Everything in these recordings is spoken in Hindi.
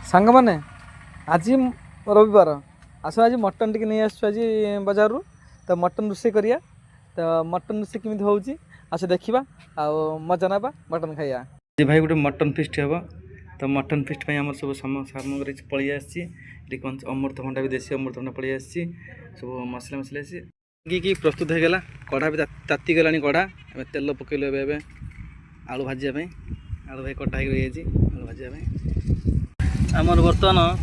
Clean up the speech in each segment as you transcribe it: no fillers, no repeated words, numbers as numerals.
सांग मैंने आज रविवार आस आज मटन टी नहीं आस बजार रू तो मटन रोषे करिया तो मटन रोषे केमी हो आस देखा आ मजा ना मटन खाइया भाई गोटे मटन फिस्ट हम तो मटन फिस्ट आम सब सामग्री पलि आसी अमृतभंडा भी देसी अमृतभंडा पलि आसी सब मसला मसला आसी कि प्रस्तुत हो गला कढ़ा भी ताती गला कढ़ा तेल पकईलु ए आलू भाजापी आलू भाई कटा आलू भाजापी आमर बर्तमान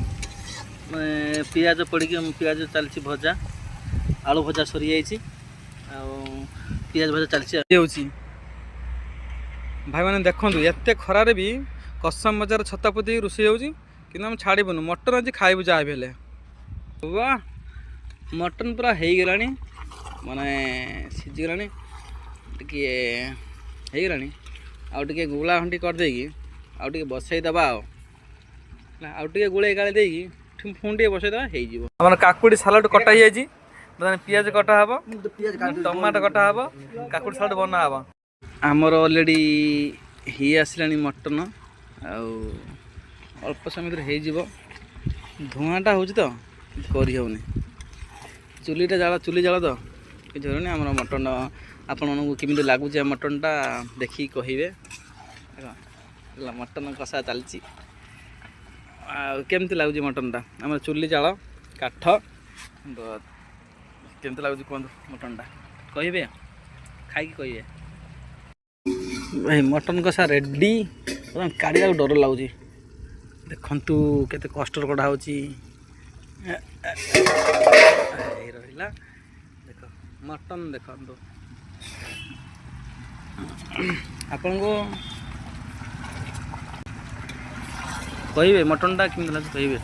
पियाज पड़ी पियाज चलती भजा आलू भजा सरी जाइए पियाज भजा चलती भाई मैंने देखो एत खरारे भी कसम बजार छता पोती रोषे होम छाड़बून मटन आज खाइबू जहाँ भी वाह मटन पूरा हो गला माने सीझीगला टे आउे गुला खंडी करदे आउे बसईदबा आउे गुड़े गाड़ी देकी पुणी टे बसईदबा हो काकुड़ी सालाड कटा जाइए पियाज कटा हम टमाटो कटा हम काकुड़ी सालाड बना हम आमर अलरेडी ही आसला मटन अल्प समय हो धुआटा हो तो करनी चुलीटा जाल चुली जाल तो किसी होनी आम मटन आपण केमी लगुच मटनटा देखिए कहे मटन कषा चलती केमती लगुच मटनटा आम चुली जाल काठ केमती लगुच कहतु मटनटा कहे खाई कहे भाई मटन कषा रेडी काढ़ा डर लगुच देखु केते कष्ट कड़ा हो रहा देख मटन देखु आपण को कहे मटनटा केमती लगे कहे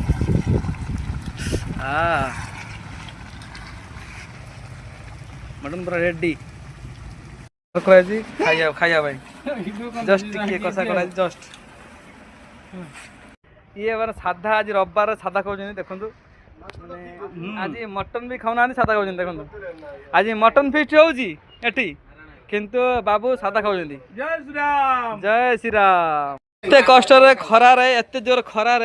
मटन पूरा रेडी खाइया खाइया भाई जस्ट कषा कर जस्ट ये बार साधा आज रविवार साधा खाऊँ देखो आज मटन भी खाऊना साधा खाऊँ देखो आज मटन फिस्ट होती किंतु बाबू साधा खाऊँ जय श्री राम जय श्री राम एत कष्ट खरार एत जोर खरार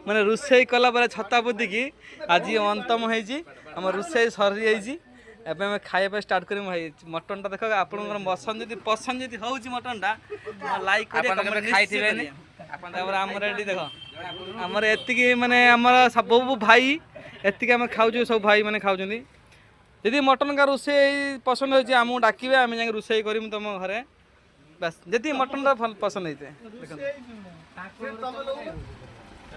मैंने रोषे कला छता पोती की आज अंतम होम रोषे सरी जाइए एवं खाइबा स्टार्ट कर मटन टा देख आप पसंद जी हो मटन टा लाइक खाई आमर ये देख आमर एति माने आमर सब भाई एति आम खाऊ सब भाई मैंने खाऊँ यदि मटन का रोषे पसंद होमको आमको डाके आम जाए रोषे करम तुम घरे बस जी मटन टा पसंद होते